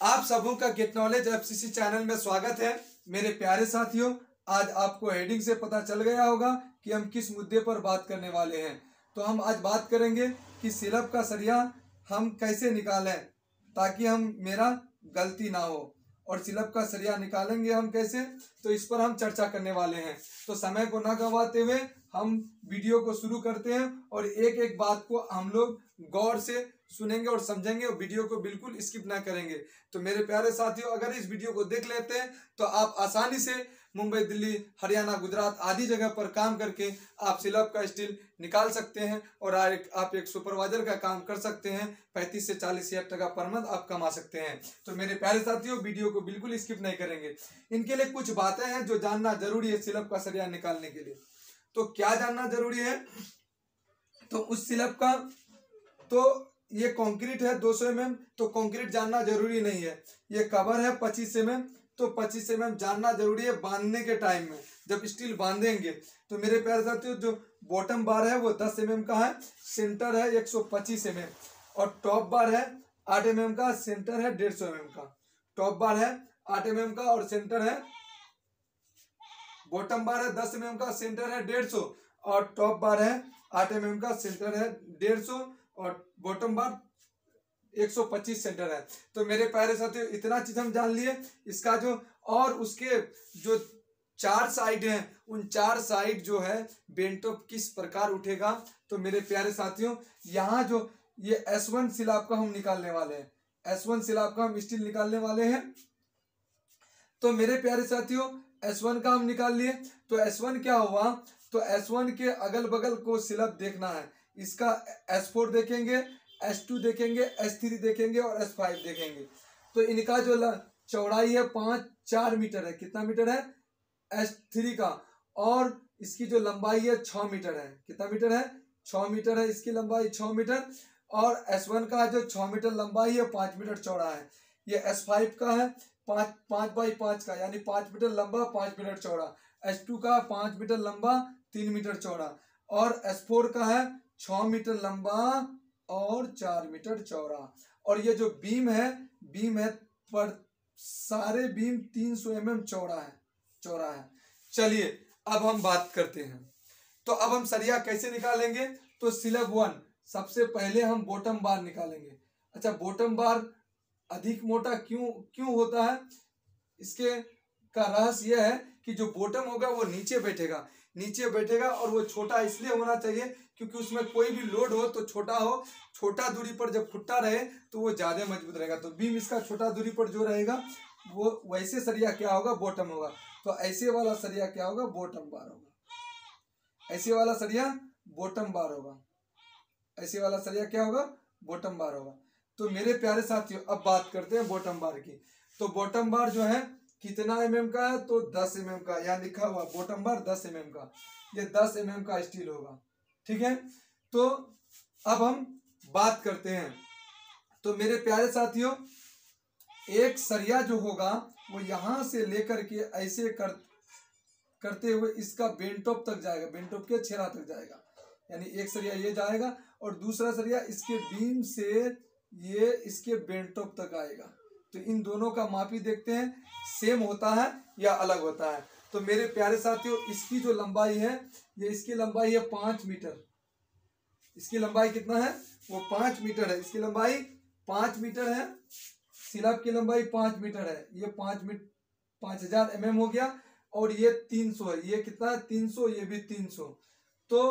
आप सबों का गेट नॉलेज एफसीसी चैनल में स्वागत है। मेरे प्यारे साथियों, आज आपको हेडिंग से पता चल गया होगा कि हम किस मुद्दे पर बात करने वाले हैं। तो हम आज बात करेंगे कि सिलप का सरिया हम कैसे निकालें ताकि हम मेरा गलती ना हो, और सिलप का सरिया निकालेंगे हम कैसे, तो इस पर हम चर्चा करने वाले हैं। तो समय को ना गंवाते हुए हम वीडियो को शुरू करते हैं और एक एक बात को हम लोग गौर से सुनेंगे और समझेंगे और वीडियो को बिल्कुल स्किप ना करेंगे। तो मेरे प्यारे साथियों, अगर इस वीडियो को देख लेते हैं तो आप आसानी से मुंबई, दिल्ली, हरियाणा, गुजरात आदि जगह पर काम करके आप सिलप का स्टील निकाल सकते हैं और आप एक सुपरवाइजर का काम कर सकते हैं। 35 से 40 हजार टका पर मंथ आप कमा सकते हैं। तो मेरे प्यारे साथियों, वीडियो को बिल्कुल स्किप नहीं करेंगे। इनके लिए कुछ बातें हैं जो जानना जरूरी है सिलप का सरिया निकालने के लिए। तो क्या जानना जरूरी है? तो उस सिलप का, तो ये कंक्रीट है 200 mm, तो कंक्रीट जानना जरूरी नहीं है। ये कवर है 25 mm, तो 25 mm जानना जरूरी है बांधने के टाइम में, जब स्टील बांधेंगे। तो मेरे प्यारे साथियों, जो बॉटम बार है वो 10 mm का है, सेंटर है 125 mm, और टॉप बार है 8 mm का, सेंटर है 150 mm का। टॉप बार है 8 mm का और सेंटर है, बॉटम बार है 10 mm का, सेंटर है 150, और टॉप बार है 8 mm का, सेंटर है 150, और बॉटम बार 125 सेंटर है। तो मेरे प्यारे साथियों, इतना चीज हम जान लिए। इसका जो और उसके जो 4 साइड हैं, उन 4 साइड जो है बेंटोप किस प्रकार उठेगा। तो मेरे प्यारे साथियों, यहाँ जो ये S1 सिलाब का हम निकालने वाले हैं, S1 सिलाब का हम स्टील निकालने वाले हैं। तो मेरे प्यारे साथियों, S1 का हम निकाल लिए। तो S1 क्या हुआ? तो S1 के अगल बगल को सिलप देखना है। इसका S4 देखेंगे, S2 देखेंगे, S3 देखेंगे और S5 देखेंगे। तो इनका जो चौड़ाई है 4 मीटर है। कितना मीटर है? S3 का। और इसकी जो लंबाई है 6 मीटर है। कितना मीटर है? 6 मीटर है इसकी लंबाई, 6 मीटर। और S1 का जो 6 मीटर लंबाई है 5 मीटर चौड़ा है। ये S5 का है 5 बाई 5 का, यानी 5 मीटर लंबा, 5 मीटर चौड़ा। S2 का 5 मीटर लंबा, 3 मीटर चौड़ा। और S4 का है 6 मीटर लंबा और 4 मीटर चौड़ा। और ये जो बीम है पर सारे बीम 300 mm चौड़ा है। चलिए अब हम बात करते हैं। तो अब हम सरिया कैसे निकालेंगे? तो सिलप 1, सबसे पहले हम बॉटम बार निकालेंगे। अच्छा, बॉटम बार अधिक मोटा क्यों होता है? इसके का रहस्य यह है कि जो बॉटम होगा वो नीचे बैठेगा और वो छोटा इसलिए होना चाहिए क्योंकि उसमें कोई भी लोड हो तो छोटा दूरी पर जब फुट्टा रहे तो वो ज्यादा मजबूत रहेगा। तो बीम इसका छोटा दूरी पर जो रहेगा वो वैसे सरिया क्या होगा? बॉटम होगा। तो ऐसे वाला सरिया क्या होगा? बॉटम बार होगा। ऐसे वाला सरिया बॉटम बार होगा। ऐसे वाला सरिया क्या होगा? बॉटम बार होगा। तो मेरे प्यारे साथियों, अब बात करते हैं बॉटम बार की। तो बॉटम बार जो है कितना mm का है? तो 10 mm का। यहाँ लिखा हुआ बॉटम बार 10 mm का। ये 10 mm का स्टील होगा। ठीक है। तो अब हम बात करते हैं। तो मेरे प्यारे साथियों, एक सरिया जो होगा वो यहां से लेकर के ऐसे करते हुए इसका बेंटोप तक जाएगा, बेंटोप के छेरा तक जाएगा। यानी एक सरिया ये जाएगा और दूसरा सरिया इसके बीम से ये इसके बेंटोप तक आएगा। तो इन दोनों का मापी देखते हैं, सेम होता है या अलग होता है। तो मेरे प्यारे साथियों, इसकी जो लंबाई है, ये इसकी लंबाई है 5 मीटर। इसकी लंबाई कितना है? वो 5 मीटर है। इसकी लंबाई 5 मीटर है। सिलप की लंबाई 5 मीटर है। ये 5000 mm हो गया। और ये 300 है। ये कितना है? 300। ये भी 300। तो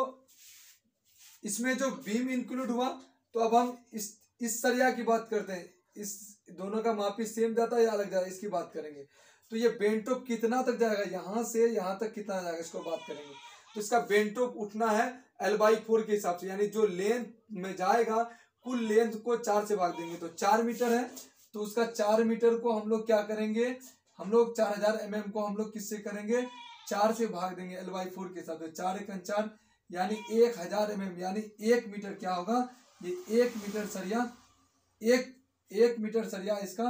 इसमें जो बीम इंक्लूड हुआ। तो अब हम इस सरिया की बात करते हैं। इस दोनों का मापी सेम जाता है या अलग जाता है, इसकी बात करेंगे। तो ये बेंटोप कितना तक जाएगा? यहां से यहां तक कितना जाएगा, इसको बात करेंगे। तो इसका बेंटोप उठना है L/4 के हिसाब से, यानी जो लेंथ में जाएगा कुल लेंथ को 4 से भाग देंगे। तो 4 मीटर है, तो उसका 4 मीटर को हम लोग क्या करेंगे? हम लोग 4000 mm को हम लोग किससे करेंगे? 4 से भाग देंगे L/4 के हिसाब से। 4 × 4 यानी 1000 mm, यानी 1 मीटर क्या होगा? ये 1 मीटर सरिया, एक मीटर सरिया इसका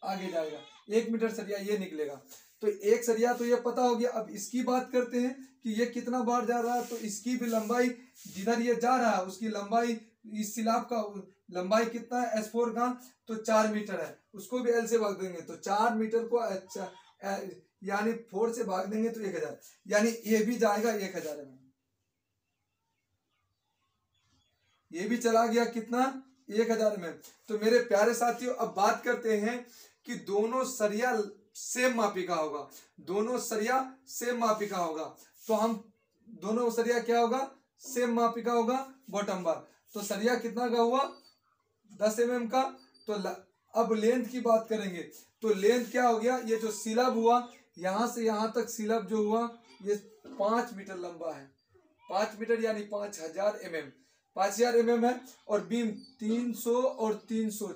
आगे जाएगा। 1 मीटर सरिया ये निकलेगा। तो एक सरिया तो ये पता हो गया। अब इसकी बात करते हैं कि ये कितना बार जा रहा है। तो इसकी भी लंबाई, जिधर ये जा रहा है उसकी लंबाई, इस सिलाब का लंबाई कितना है S4 का, तो 4 मीटर है, उसको भी L से भाग देंगे तो 4 मीटर को यानी 4 से भाग देंगे तो 1000, यानी ये भी जाएगा 1000 mm, ये भी चला गया कितना 1000 mm। तो मेरे प्यारे साथियों अब बात करते हैं कि दोनों सरिया सेम मापी का होगा, दोनों सरिया सेम मापी का होगा, तो हम दोनों सरिया क्या होगा, सेम मापी का होगा बॉटम बार। तो सरिया कितना का हुआ 10 mm का। तो अब लेंथ की बात करेंगे तो लेंथ क्या हो गया, ये जो सिलब हुआ यहां से यहां तक सिलब जो हुआ ये 5 मीटर लंबा है, 5 मीटर यानी 5000 mm, 5000 mm है। और बीम 300 और 300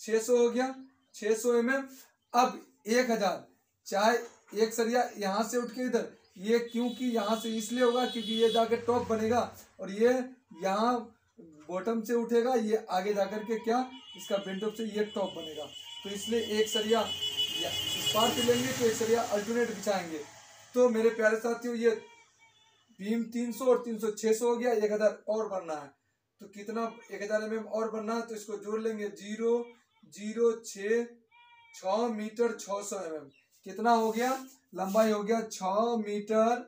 600 हो गया 600 mm। अब 1000, चाहे एक सरिया यहाँ से उठ के इधर, ये क्योंकि यहाँ से इसलिए होगा क्योंकि ये जाके टॉप बनेगा और ये यहाँ बॉटम से उठेगा, ये आगे जाकर के क्या इसका बेंटॉप से ये टॉप बनेगा, तो इसलिए एक सरिया इस पार से लेंगे तो एक सरिया अल्टरनेट बिछाएंगे। तो मेरे प्यारे साथियों ये बीम 300 और 300 600 हो गया, 1000 और बनना है, तो कितना 1000 mm और बनना है, तो इसको जोड़ लेंगे 0 0 6 मीटर 600 mm, कितना हो गया, लंबाई हो गया 6 meter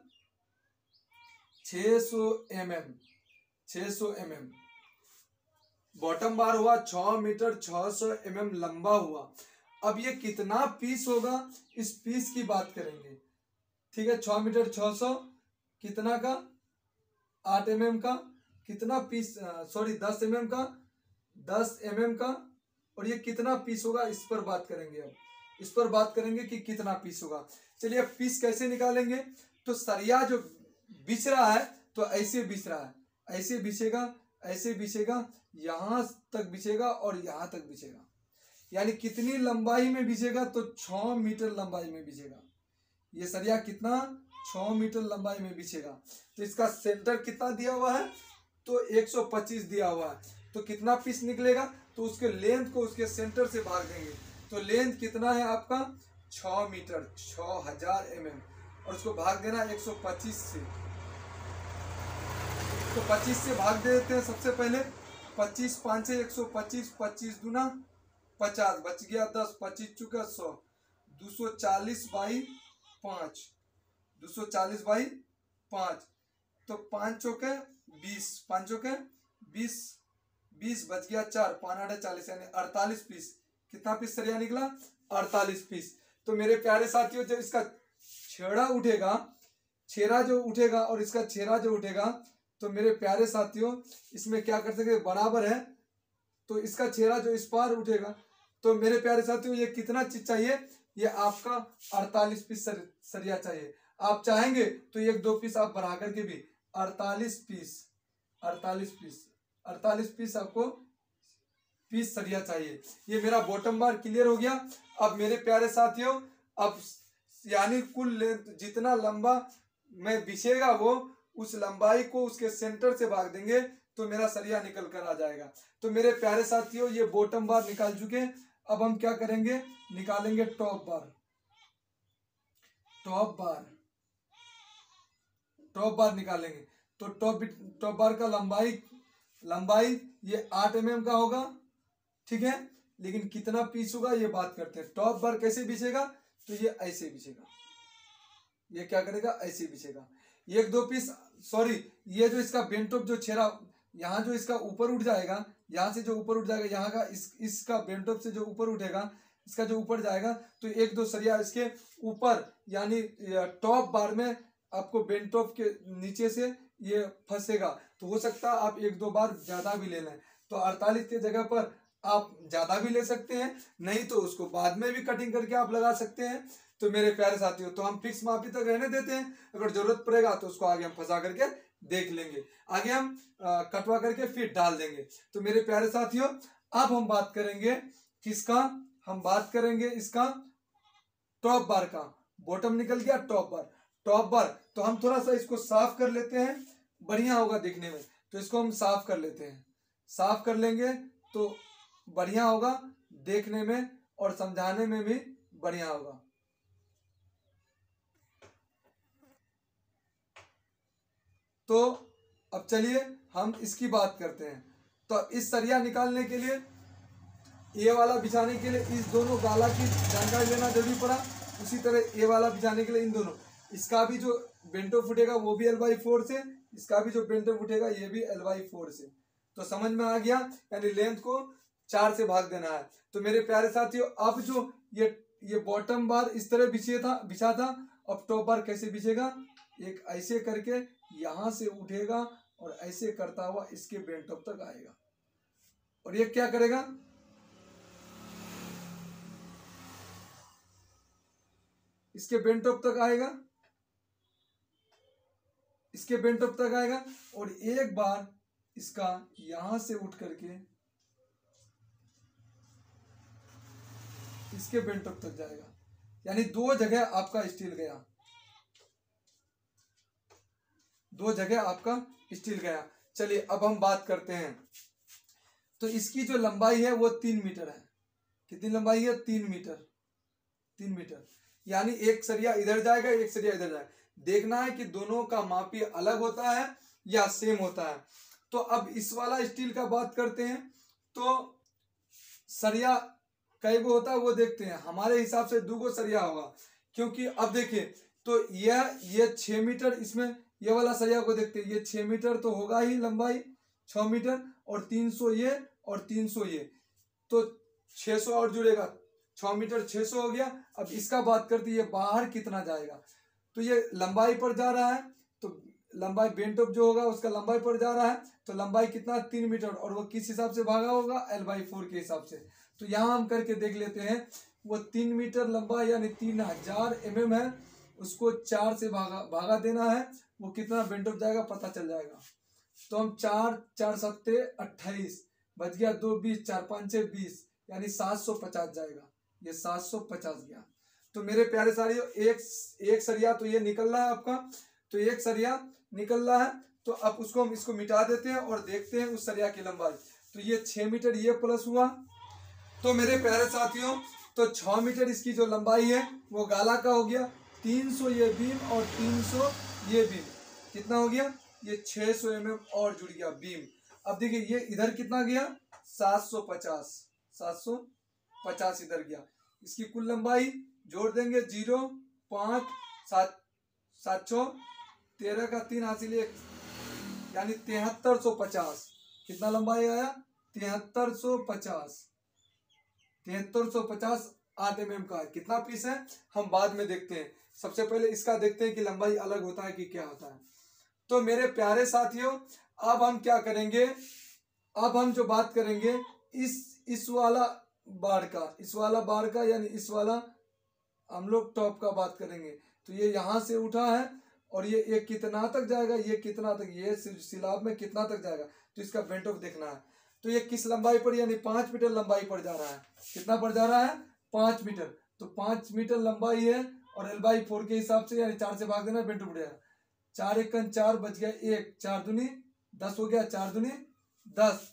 600 mm, 600 mm। Bottom bar हुआ 6 मीटर 600 mm लंबा हुआ। अब ये कितना पीस होगा इस पीस की बात करेंगे, ठीक है। 6 मीटर 600 कितना का 8 mm का, कितना पीस सॉरी 10 mm का, 10 mm का, और ये कितना पीस होगा इस पर बात करेंगे। अब इस पर बात करेंगे कि कितना पीस होगा। चलिए अब पीस कैसे निकालेंगे, तो सरिया जो बिछ रहा है तो ऐसे बिछ रहा है, ऐसे बिछेगा, ऐसे बिछेगा, यहां तक बिछेगा और यहां तक बिछेगा, यानी कितनी लंबाई में बिछेगा, तो 6 मीटर लंबाई में बिछेगा। ये सरिया कितना 6 मीटर लंबाई में बिछेगा। तो इसका सेंटर कितना दिया हुआ है, तो 125 दिया हुआ है, तो कितना पीस निकलेगा, तो उसके लेंथ को उसके सेंटर से भाग देंगे, तो लेंथ कितना है आपका 6 मीटर 6000 mm, और उसको भाग देना 125 से, तो 25 से भाग दे देते हैं सबसे पहले। 25 5 से 125, 25 दूना 50, बच गया 10, 25 चुका 100, 240 बाई 5, 240 बाई 5, तो 5 चौके 20, 5 चौके 20, 20 बच गया 4, 5 8 40, यानी 48 पीस। कितना पीस सरिया निकला 48 पीस। तो मेरे प्यारे साथियों जब इसका छेड़ा उठेगा, छेरा जो उठेगा और इसका छेरा जो उठेगा, तो मेरे प्यारे साथियों इसमें क्या कर सकते, बराबर है, तो इसका छेरा जो इस पार उठेगा, तो मेरे प्यारे साथियों ये कितना चीज चाहिए, ये आपका 48 पीस सरिया चाहिए। आप चाहेंगे तो एक दो पीस आप बढ़ा करके भी 48 पीस, 48 पीस, 48 पीस आपको पीस सरिया चाहिए। ये मेरा बॉटम बार क्लियर हो गया। अब मेरे प्यारे साथियों अब यानी कुल लेंथ जितना लंबा में बिछेगा वो उस लंबाई को उसके सेंटर से भाग देंगे तो मेरा सरिया निकल कर आ जाएगा। तो मेरे प्यारे साथियों ये बॉटम बार निकाल चुके। अब हम क्या करेंगे, निकालेंगे टॉप बार। टॉप बार, टॉप बार निकालेंगे तो टॉप बार का लंबाई ये 8 mm का होगा, ठीक है। लेकिन कितना पीस होगा ये बात करते हैं। टॉप बार कैसे बिछेगा, तो ये ऐसे बिछेगा, ये क्या करेगा ऐसे बिछेगा। एक दो पीस सॉरी ये जो इसका बेंटॉप जो छेरा यहाँ जो इसका ऊपर उठ जाएगा, यहाँ से जो ऊपर उठ जाएगा, यहाँ का इसका बेंटॉप से जो ऊपर उठेगा, इसका जो ऊपर जाएगा, तो एक दो सरिया इसके ऊपर यानी टॉप बार में आपको बेंटॉप के नीचे से ये फंसेगा। तो हो सकता है आप एक दो बार ज्यादा भी ले लें, तो 48 की जगह पर आप ज्यादा भी ले सकते हैं, नहीं तो उसको बाद में भी कटिंग करके आप लगा सकते हैं। तो मेरे प्यारे साथियों तो हम फिक्स मापी तक रहने देते हैं, अगर जरूरत पड़ेगा तो उसको आगे हम फंसा करके देख लेंगे, आगे हम कटवा करके फिर डाल देंगे। तो मेरे प्यारे साथियों अब हम बात करेंगे किसका, हम बात करेंगे इसका टॉप बार का। बॉटम निकल गया, टॉप बार। टॉप बार तो हम थोड़ा सा इसको साफ कर लेते हैं, बढ़िया होगा दिखने में, तो इसको हम साफ कर लेते हैं। साफ कर लेंगे तो बढ़िया होगा देखने में और समझाने में भी बढ़िया होगा। तो अब चलिए हम इसकी बात करते हैं। तो इस सरिया निकालने के लिए, ये वाला बिछाने के लिए इस दोनों गाला की जानकारी लेना जरूरी पड़ा। उसी तरह ये वाला बिछाने के लिए इन दोनों, इसका भी जो बेंटो फुटेगा वो भी L/4 से, इसका भी जो बेंटो फुटेगा ये भी L/4 से। तो समझ में आ गया, यानी लेंथ को 4 से भाग देना है। तो मेरे प्यारे साथियों, अब जो ये बॉटम बार इस तरह बिछा था, अब टॉप बार कैसे बिछेगा, एक ऐसे करके यहां से उठेगा और ऐसे करता हुआ इसके बेंट टॉप तक आएगा। और ये क्या करेगा, इसके बेंट टॉप तक आएगा, इसके बेंट टॉप तक आएगा। और एक बार इसका यहां से उठ करके इसके बेंट टॉप तक जाएगा। यानी 2 जगह आपका स्टील गया, 2 जगह आपका स्टील गया। चलिए अब हम बात करते हैं। तो इसकी जो लंबाई है वो 3 मीटर है। कितनी लंबाई है, 3 मीटर, 3 मीटर। यानी एक सरिया इधर जाएगा, एक सरिया इधर जाएगा। देखना है कि दोनों का मापी अलग होता है या सेम होता है। तो अब इस वाला स्टील का बात करते हैं। तो सरिया कई गो होता है वो देखते हैं। हमारे हिसाब से 2 गो सरिया होगा, क्योंकि अब देखिए तो ये 6 मीटर, इसमें ये वाला सरिया को देखते हैं, ये 6 मीटर तो होगा ही लंबाई, 6 मीटर, और 300 ये और 300 ये, तो 600 और जुड़ेगा, 6 मीटर 600 हो गया। अब इसका बात करते हैं, ये बाहर कितना जाएगा। तो ये लंबाई पर जा रहा है, तो लंबाई बेंट टॉप जो होगा उसका लंबाई पर जा रहा है, तो लंबाई कितना, 3 मीटर, और वो किस हिसाब से भागा होगा, L/4 के हिसाब से। तो यहाँ हम करके देख लेते हैं। वो 3 मीटर लंबा यानी 3000 mm है, उसको 4 से भागा देना है, वो कितना बेंट टॉप जाएगा पता चल जाएगा। तो हम 4 4 सत्ते 28, बच गया 2 20, 4 5 6 20, यानी 750 जाएगा। ये 750 गया। तो मेरे प्यारे साथियों, एक सरिया तो ये निकल रहा है आपका, तो एक सरिया निकल रहा है। तो अब उसको हम इसको मिटा देते हैं और देखते हैं उस सरिया की लंबाई। तो ये 6 मीटर ये प्लस हुआ। तो मेरे प्यारे साथियों, तो 6 मीटर इसकी जो लंबाई है वो गाला का हो गया, 300 ये बीम और 300 ये बीम, कितना हो गया, ये 600 mm और जुड़ गया बीम। अब देखिए ये इधर कितना गया, 750, 750 इधर गया। इसकी कुल लंबाई जोड़ देंगे, 0 5 7 7 6 13 का 3 हासिल 1, यानी 7350। कितना लंबाई आया, 7350, 7350 8 mm का है। कितना पीस है हम बाद में देखते हैं, सबसे पहले इसका देखते हैं कि लंबाई अलग होता है कि क्या होता है। तो मेरे प्यारे साथियों, अब हम क्या करेंगे, अब हम जो बात करेंगे इस वाला बार का, यानी इस वाला हम लोग टॉप का बात करेंगे। तो ये यहाँ से उठा है और ये कितना तक जाएगा, ये कितना तक, ये सिलाब में कितना तक जाएगा, तो इसका बेंट ऑफ देखना है। तो ये किस लंबाई पर, यानी 5 मीटर लंबाई पर जा रहा है। कितना पर जा रहा है, 5 मीटर। तो 5 मीटर लंबाई है और L/4 के हिसाब से, यानी 4 से भाग देना, बेंट ऑफ उठेगा। 4 1 4 बच गया 1, 4 दूनी 10 हो गया, 4 दूनी 10,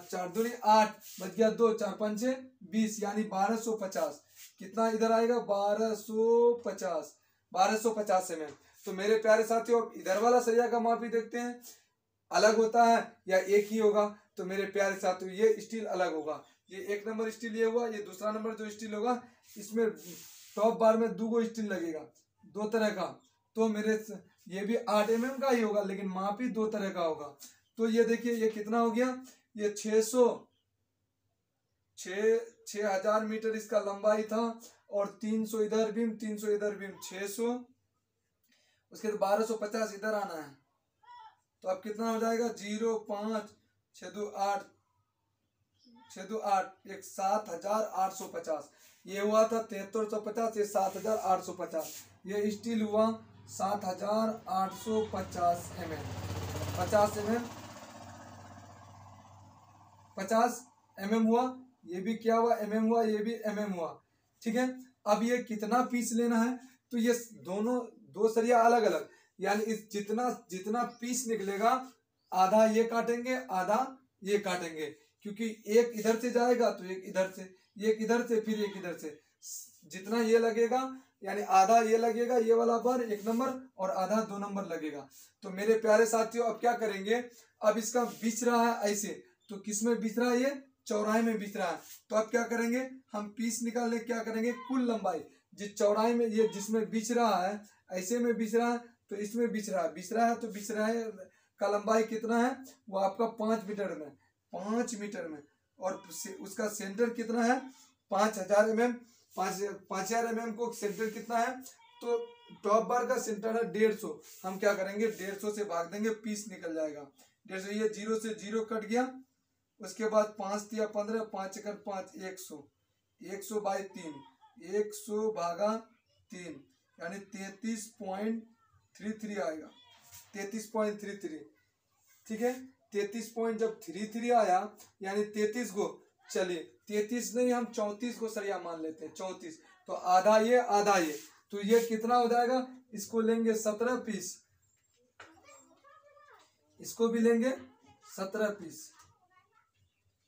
4 दूनी 8, बच गया 2, 4 5 6 20, यानी 1250। कितना इधर आएगा, 1250, 1250 mm। तो मेरे प्यारे साथियों, इधर वाला सरिया का माप भी देखते हैं, अलग होता है या एक ही होगा। तो मेरे प्यारे साथियों, ये स्टील अलग होगा, ये 1 नंबर स्टील ये हुआ, ये दूसरा नंबर जो स्टील होगा, इसमें टॉप बार में 2 गो स्टील लगेगा, 2 तरह का। तो मेरे ये भी 8 mm का ही होगा, लेकिन माप ही 2 तरह का होगा। तो ये देखिए ये कितना हो गया, ये 6000 मीटर इसका लंबाई था, और 300 इधर बीम, 300 इधर बीम, 600, उसके बाद 1250 इधर आना है। तो अब कितना हो जाएगा, 0 5 6 2 8 6 2 8, एक 7850। ये हुआ था 7350, ये 7850। ये स्टील हुआ 7850 mm, 50 mm, 50 mm हुआ। ये भी क्या हुआ, mm हुआ, ये भी mm हुआ। ठीक है, अब ये कितना पीस लेना है, तो ये दोनों 2 सरिया अलग अलग, यानी इस जितना पीस निकलेगा, आधा ये काटेंगे, आधा ये काटेंगे, क्योंकि एक इधर से जाएगा तो एक इधर से, एक इधर से, फिर एक इधर से, जितना ये लगेगा, यानी आधा ये लगेगा, ये वाला बार 1 नंबर, और आधा 2 नंबर लगेगा। तो मेरे प्यारे साथियों, अब क्या करेंगे, अब इसका बिछ रहा है ऐसे, तो किस में बिछ रहा है, ये चौराहे में बिछ रहा है। तो अब क्या करेंगे, हम पीस निकालने क्या करेंगे, कुल लंबाई जिस चौराहे में ये जिसमें बिछ रहा है, ऐसे में बिछ रहा है तो इसमें बिछ रहा है तो बिछ रहा है का लंबाई कितना है, वो आपका 5 मीटर में, 5 मीटर में। और उसका सेंटर कितना है, 5000 mm, 5000 mm को सेंटर कितना है, तो टॉप बार का सेंटर है 150। हम क्या करेंगे, 150 से भाग देंगे, पीस निकल जाएगा 150। ये 0 से 0 कट गया, उसके बाद 5 दिया 15, 5 एकड़ 5, 100, 100 बाई 3, 100 भागा 3 यानी 33.33 आएगा, 33.33। ठीक है, 33.33 आया यानी 33 को, चलिए 33 नहीं हम 34 को सरिया मान लेते हैं, 34। तो आधा ये आधा ये, तो ये कितना हो जाएगा, इसको लेंगे 17 पीस, इसको भी लेंगे 17 पीस,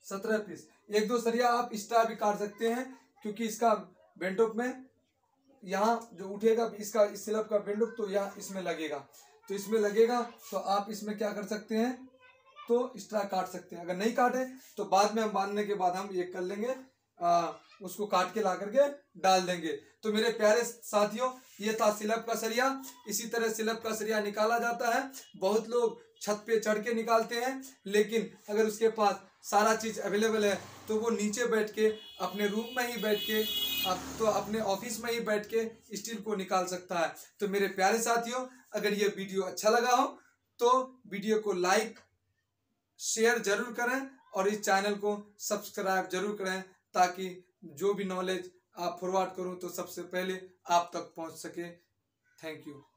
17 पीस। एक दो सरिया आप एक्स्ट्रा भी काट सकते हैं, क्योंकि इसका बेंटोप में यहाँ जो उठेगा इसका इस स्लैब का बेंटोप, तो यहाँ इसमें लगेगा, तो इसमें लगेगा, तो आप इसमें क्या कर सकते हैं, तो एक्स्ट्रा काट सकते हैं। अगर नहीं काटे तो बाद में हम बांधने के बाद हम ये कर लेंगे, उसको काट के ला करके डाल देंगे। तो मेरे प्यारे साथियों, ये था स्लैब का सरिया। इसी तरह स्लैब का सरिया निकाला जाता है। बहुत लोग छत पे चढ़ के निकालते हैं, लेकिन अगर उसके पास सारा चीज अवेलेबल है तो वो नीचे बैठ के अपने रूम में ही बैठ के तो अपने ऑफिस में ही बैठ के स्टील को निकाल सकता है। तो मेरे प्यारे साथियों, अगर ये वीडियो अच्छा लगा हो तो वीडियो को लाइक शेयर जरूर करें और इस चैनल को सब्सक्राइब जरूर करें, ताकि जो भी नॉलेज आप फॉरवर्ड करूं तो सबसे पहले आप तक पहुंच सके। Thank you.